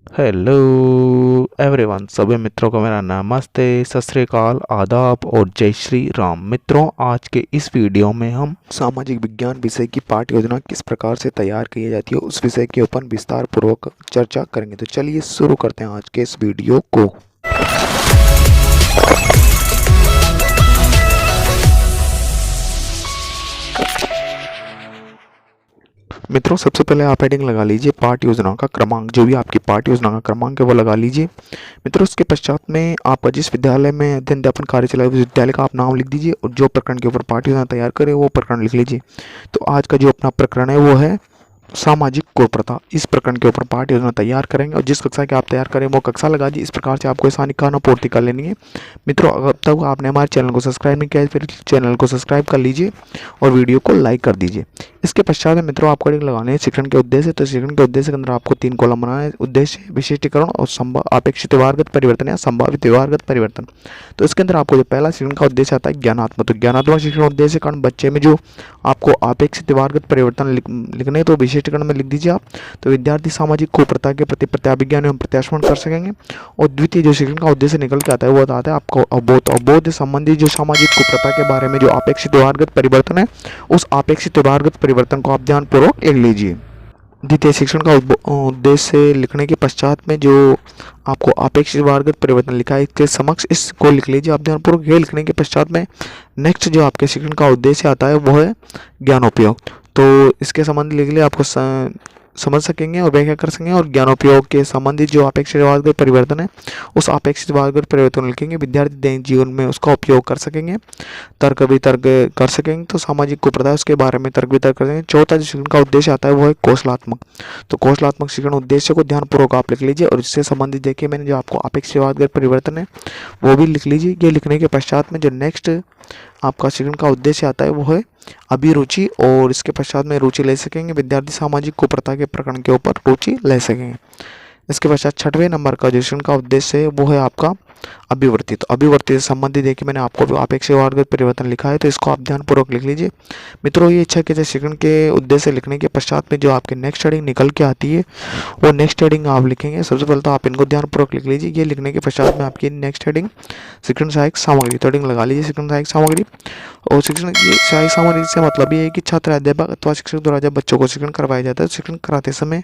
Hello everyone, सभी मित्रों को मेरा नमस्ते, सत श्री अकाल, आदाब और जय श्री राम। मित्रों, आज के इस वीडियो में हम सामाजिक विज्ञान विषय की पाठ्य योजना किस प्रकार से तैयार की जाती है उस विषय के ऊपर विस्तार पूर्वक चर्चा करेंगे। तो चलिए शुरू करते हैं आज के इस वीडियो को। मित्रों, सबसे पहले आप हेडिंग लगा लीजिए पाठ्य योजना का क्रमांक। जो भी आपकी पाठ्य योजना का क्रमांक है वो लगा लीजिए। मित्रों, उसके पश्चात में आपका जिस विद्यालय में अध्ययन अध्यापन कार्य चला है उस विद्यालय का आप नाम लिख दीजिए और जो प्रकरण के ऊपर पाठ्य योजना तैयार करें वो प्रकरण लिख लीजिए। तो आज का जो अपना प्रकरण है वो है सामाजिक कुप्रथा। इस प्रकरण के ऊपर पाठ्य योजना तैयार करेंगे और जिस कक्षा के आप तैयार करें वो कक्षा लगा दी। इस प्रकार से आपको आसानी खाना पूर्ति कर लेनी है। मित्रों, अब तक आपने हमारे चैनल को सब्सक्राइब नहीं किया है फिर चैनल को सब्सक्राइब कर लीजिए और वीडियो को लाइक कर दीजिए। इसके पश्चात में मित्रों आपको हेडिंग लगाने हैं शिक्षण के उद्देश्य। तो शिक्षण के उद्देश्य के अंदर आपको 3 कॉलम बनाना है: उद्देश्य, विशिष्टीकरण और अपेक्षित व्यवहारगत परिवर्तन या संभावित व्यवहारगत परिवर्तन। तो इसके अंदर आपको जो पहला शिक्षण का उद्देश्य आता है ज्ञानात्मक। तो ज्ञानात्मक शिक्षण उद्देश्य कारण बच्चे में जो आपको अपेक्षित व्यवहारगत परिवर्तन लिखने, तो विशिष्टीकरण में लिख दीजिए आप। तो विद्यार्थी सामाजिक कुप्रथा के प्रति प्रत्याभिज्ञान एवं प्रत्याशमन कर सकेंगे। और द्वितीय जो शिक्षण का उद्देश्य निकल के आता है वो आता है आपको अवबोध संबंधी जो सामाजिक कुप्रथा के बारे में जो अपेक्षित व्यवहारगत परिवर्तन है उस अपेक्षित व्यवहारगत परिवर्तन को आप ध्यानपूर्वक लिख लीजिए। द्वितीय शिक्षण का उद्देश्य लिखने के पश्चात में जो आपको अपेक्षित व्यवहारगत परिवर्तन लिखा है इसके समक्ष इसको लिख लीजिए आप ध्यानपूर्वक। ये लिखने के पश्चात में नेक्स्ट जो आपके शिक्षण का उद्देश्य आता है वो है ज्ञानोपयोग। तो इसके संबंध लिख लिए आपको समझ सकेंगे और व्याख्या कर सकेंगे। और ज्ञानोपयोग के संबंधित जो अपेक्षित व्यवहारगत परिवर्तन है उस अपेक्षित व्यवहारगत परिवर्तन लिखेंगे। विद्यार्थी दैनिक जीवन में उसका उपयोग कर सकेंगे, तर्क वितर्क कर सकेंगे। तो सामाजिक कुप्रथा उसके बारे में तर्क वितर्क कर सकेंगे। चौथा जो शिक्षण का उद्देश्य आता है वो है कौशलात्मक। तो कौशलात्मक शिक्षण उद्देश्य को ध्यानपूर्वक आप लिख लीजिए और इससे संबंधित देखिए मैंने जो आपको अपेक्षित व्यवहारगत परिवर्तन है वो भी लिख लीजिए। ये लिखने के पश्चात में जो नेक्स्ट आपका शिक्षण का उद्देश्य आता है वो है अभिरुचि और इसके पश्चात में रुचि ले सकेंगे। विद्यार्थी सामाजिक कुप्रथा के प्रकरण के ऊपर रुचि ले सकेंगे। इसके पश्चात 6वें नंबर का जो शिक्षण का उद्देश्य है वो है आपका अभिवृत्ति। तो अभिवृत्ति से संबंधित देखिए मैंने आपको अपेक्षित व्यवहारगत परिवर्तन लिखा है तो इसको आप ध्यानपूर्वक लिख लीजिए। मित्रों, ये इच्छा के शिक्षण के उद्देश्य लिखने के पश्चात में जो आपके नेक्स्ट हेडिंग निकल के आती है वो नेक्स्ट हेडिंग आप लिखेंगे। सबसे पहले तो आप इनको ध्यानपूर्वक लिख लीजिए। ये लिखने के पश्चात में आपकी नेक्स्ट हेडिंग शिक्षण सहायक सामग्री। तो हेडिंग लगा लीजिए शिक्षण सहायक सामग्री। और शिक्षण की सहायक सामग्री से मतलब ये है कि छात्र, अध्यापक अथवा शिक्षक द्वारा जब बच्चों को शिक्षण करवाया जाता है तो शिक्षण कराते समय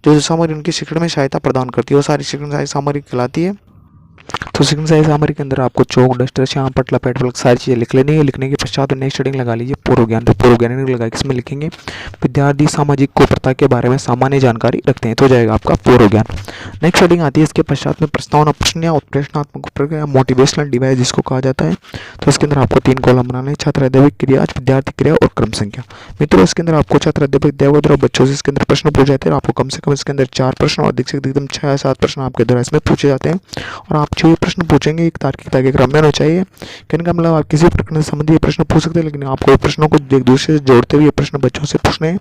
जो सामग्री उनके शिक्षण में सहायता प्रदान करती है वो सारी शिक्षण सहायक सामग्री कहलाती है। तो शिक्षण सहायक सामग्री के अंदर आपको चौक, डस्टर, श्याम पटला, पेट फलक सारी चीज़ें लिख लेनी है। लिखने के पश्चात नेक्स्ट हेडिंग लगा लीजिए पूर्व ज्ञान। तो पूर्व ज्ञान लगा इसमें लिखेंगे विद्यार्थी सामाजिक कुप्रथा के बारे में सामान्य जानकारी रखते हैं। तो हो जाएगा आपका पूर्व ज्ञान। नेक्स्ट हेडिंग आती है इसके पश्चात में प्रस्तावना प्रश्न या उत्प्रेरणात्मक प्रक्रिया, मोटिवेशनल डिवाइस जिसको कहा जाता है। तो इसके अंदर आपको 3 कॉलम बनाने हैं: छात्र अध्यापक क्रिया, विद्यार्थी क्रिया और क्रम संख्या। मित्रों, इसके अंदर आपको छात्र अध्यापक द्वारा बच्चों से इसके अंदर प्रश्न पूछे जाते हैं। आपको कम से कम इसके अंदर 4 प्रश्न और अधिक से अधिकतम 6 या 7 प्रश्न आपके द्वारा इसमें पूछे जाते हैं। और आप जो प्रश्न पूछेंगे एक तार्किकता के क्रम में होना चाहिए। कहने का मतलब आप किसी प्रकरण से संबंधित प्रश्न पूछ सकते हैं लेकिन आपको प्रश्नों को एक दूसरे से जोड़ते हुए प्रश्न बच्चों से पूछने हैं।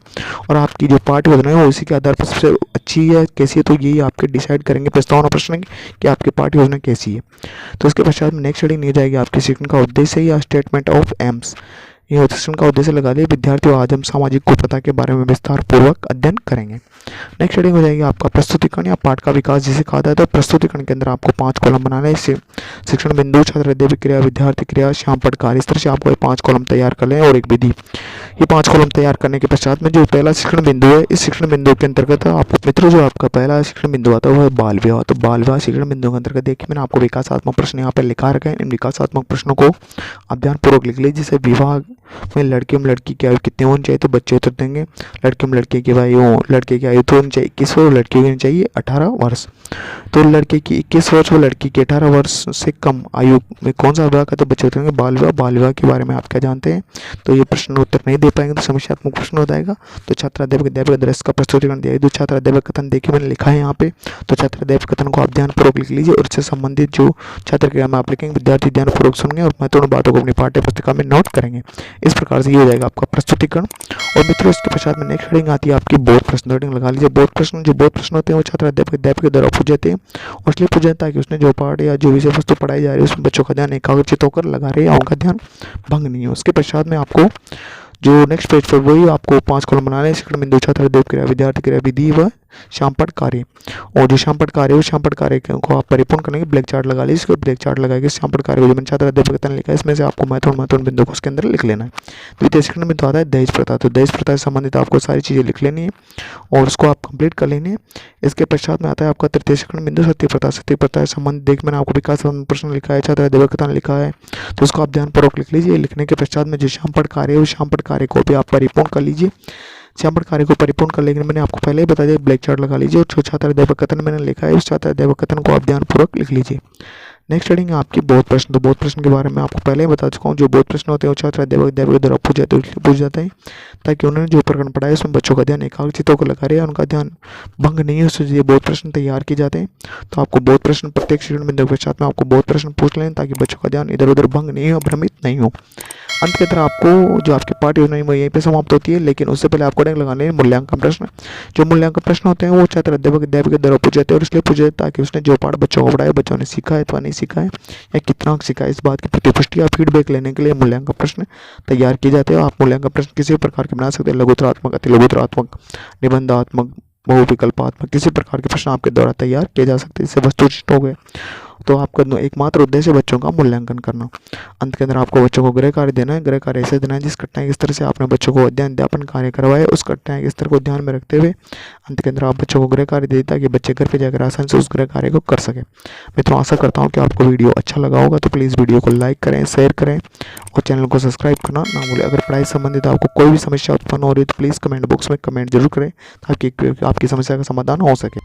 और आपकी जो पाठ्य योजना है वो इसी के आधार पर सबसे अच्छी है कैसी है तो यही आपके डिसाइड करेंगे प्रस्तावना प्रश्न कि आपकी पाठ्य योजना कैसी है। तो इसके पश्चात में नेक्स्ट हेडिंग नहीं जाएगी आपके शिक्षण का उद्देश्य या स्टेटमेंट ऑफ एम्स। ये शिक्षण का उद्देश्य लगा दिए विद्यार्थियों आज हम सामाजिक कुप्रथा के बारे में विस्तार पूर्वक अध्ययन करेंगे। नेक्स्ट हेडिंग हो जाएगी आपका प्रस्तुतिकरण या पाठ का विकास जिसे कहा जाता है। तो प्रस्तुतिकरण के अंदर आपको 5 कॉलम बनाना है। इससे शिक्षण बिंदु, छात्र अध्यापक क्रिया, विद्यार्थी क्रिया, श्याम पटकार, इस तरह से आपको 5 कॉलम तैयार कर लें और एक विधि। ये 5 कॉलम तैयार करने के पश्चात में जो पहला शिक्षण बिंदु है इस शिक्षण बिंदु के अंतर्गत आपको मित्रों जो आपका पहला शिक्षण बिंदु आता है वो है बाल विवाह। तो बाल विवाह शिक्षण बिंदु के अंतर्गत देखिए मैंने आपको विकासात्मक प्रश्न यहाँ पर लिखा रखा है। इन विकासात्मक प्रश्नों को आप ध्यानपूर्वक लिख लीजिए। जैसे विवाह में लड़के में लड़की की आयु कितनी होनी चाहिए तो बच्चे उत्तर देंगे लड़के में लड़के की आयु तो होनी चाहिए 21 वर्ष, लड़की होनी चाहिए 18 वर्ष। तो लड़के की 21 वर्ष और लड़की की 18 वर्ष से कम आयु में कौन सा विवाह का तो बच्चे उत्तर देंगे बाल विवाह। बाल विवाह के बारे में आप क्या जानते हैं तो ये प्रश्न उत्तर नहीं दे पाएंगे तो समस्यात्मक प्रश्न हो जाएगा। तो छात्र अध्यापक दृश्य का प्रस्तुतिकरण दिया है। तो छात्र अध्यापक कथन देखिए मैंने लिखा है यहाँ पे। तो छात्र अध्यापक कथन को आप ध्यानपूर्वक लिख लीजिए और इससे संबंधित जो छात्र क्रिया में आप लिखेंगे विद्यार्थी ध्यानपूर्वक सुनेंगे और महत्वपूर्ण बातों को अपनी पाठ्य पुस्तिका में नोट करेंगे। इस प्रकार से ये हो जाएगा आपका प्रस्तुतिकरण। और मित्रों, इसके पश्चात में नेक्स्ट हेडिंग आती है आपकी बोध प्रश्न। हेडिंग लगा लीजिए बोध प्रश्न। जो बोध प्रश्न होते हैं वो छात्र अध्यापक के द्वारा पूछे जाते हैं और इसलिए पूछा जाता है कि उसने जो पाठ या जो विषय वस्तु पढ़ाई जा रही है उसमें बच्चों का ध्यान एकाग्रचित होकर लगा रहे या उनका ध्यान भंग नहीं हो। उसके पश्चात में आपको जो नेक्स्ट पेज पर वही आपको 5 कॉलम बनाने हैं। शिक्षण बिंदु, छात्र अध्यापक क्रिया, विद्यार्थी क्रिया, विधि व श्यामपट्ट कार्य। और जो श्यामपट्ट कार्य है, उस श्यामपट्ट कार्य को आप परिपूर्ण करेंगे, ब्लैक चार्ट लगा लीजिए। इसको ब्लैक चार्ट लगाएंगे श्यामपट्ट कार्य को, जो मैंने छात्र अध्यापक ने लिखा है, इसमें से आपको महत्वपूर्ण बिंदु को उसके अंदर लिख लेना है। द्वितीय शिक्षण बिंदु आता है दहेज प्रथा। तो दहेज प्रथा से संबंधित आपको सारी चीज़ें लिख लेनी है और उसको आप कंप्लीट कर लेनी है। इसके पश्चात में आता है आपका तृतीय शिक्षण बिंदु सत्य प्रथा। सत्य प्रथा से संबंधित देख मैंने आपको विकास प्रश्न लिखा है, छात्र अध्यापक ने लिखा है, तो उसको आप ध्यानपूर्वक लिख लीजिए। लिखने के पश्चात में जो श्यामपट्ट कार्य है, उस श्यामपट्ट कार्य को भी आप परिपूर्ण कर लीजिए। श्यामपट्ट कार्य को परिपूर्ण कर लेकिन मैंने आपको पहले ही बता दिया, ब्लैक चार्ट लगा लीजिए और जो छात्र अध्यापक कथन मैंने लिखा है, उस छात्र अध्यापक कथन को आप ध्यानपूर्वक लिख लीजिए। नेक्स्ट हेडिंग है आपकी बोध प्रश्न। तो बोध प्रश्न के बारे में आपको पहले ही बता चुका हूँ। जो बोध प्रश्न होते हैं वो छात्र अध्यापक द्वारा पूछ जाते हैं ताकि उन्होंने जो प्रकरण पढ़ाया उसमें बच्चों का ध्यान एकाग्रचित्त होकर लगा रहे, उनका ध्यान भंग नहीं हो, इसलिए बोध प्रश्न तैयार किए जाते हैं। तो आपको बोध प्रश्न प्रत्येक शिक्षण बिंदु के साथ में आपको बोध प्रश्न पूछ लें ताकि बच्चों का ध्यान इधर उधर भंग नहीं हो, भ्रमित नहीं हो। अंत की तरह आपको जो आपकी पाठ योजना है वो यहीं पे समाप्त होती है, लेकिन उससे पहले आपको डेंग लगाने हैं मूल्यांकन प्रश्न। जो मूल्यांकन प्रश्न होते हैं वो छात्र अध्यापक द्वारा पूछे जाते हैं और इसलिए पूछे जाते हैं ताकि उसने जो पाठ बच्चों को पढ़ाया, बच्चों ने सीखा है अथवा नहीं सीखा है या कितना सीखा है, इस बात की प्रतिपुष्टि या फीडबैक लेने के लिए मूल्यांकन प्रश्न तैयार किए जाते हैं। आप मूल्यांकन प्रश्न किसी भी प्रकार के बना सकते हैं, लघुतरात्मक, अति लघुतरात्मक, निबंधात्मक, बहुविकल्पात्मक, किसी प्रकार के प्रश्न आपके द्वारा तैयार किए जा सकते हैं। इससे वस्तुनिष्ठ हो गए। तो आपका एकमात्र उद्देश्य बच्चों का मूल्यांकन करना। अंत के अंदर आपको बच्चों को गृह कार्य देना है। गृह कार्य ऐसे देना है जिस घटना के स्तर से आपने बच्चों को अध्ययन अध्यापन कार्य करवाया, उस घटना के स्तर को ध्यान में रखते हुए अंत के अंदर आप बच्चों को गृह कार्य देता कि बच्चे घर पे जाकर आसानी से उस गृह कार्य को कर सके। मित्रों, आशा करता हूँ कि आपको वीडियो अच्छा लगा होगा, तो प्लीज़ वीडियो को लाइक करें, शेयर करें और चैनल को सब्सक्राइब करना ना भूलें। अगर पढ़ाई संबंधित आपको कोई भी समस्या उत्पन्न हो रही है तो प्लीज़ कमेंट बॉक्स में कमेंट जरूर करें ताकि आपकी समस्या का समाधान हो सके।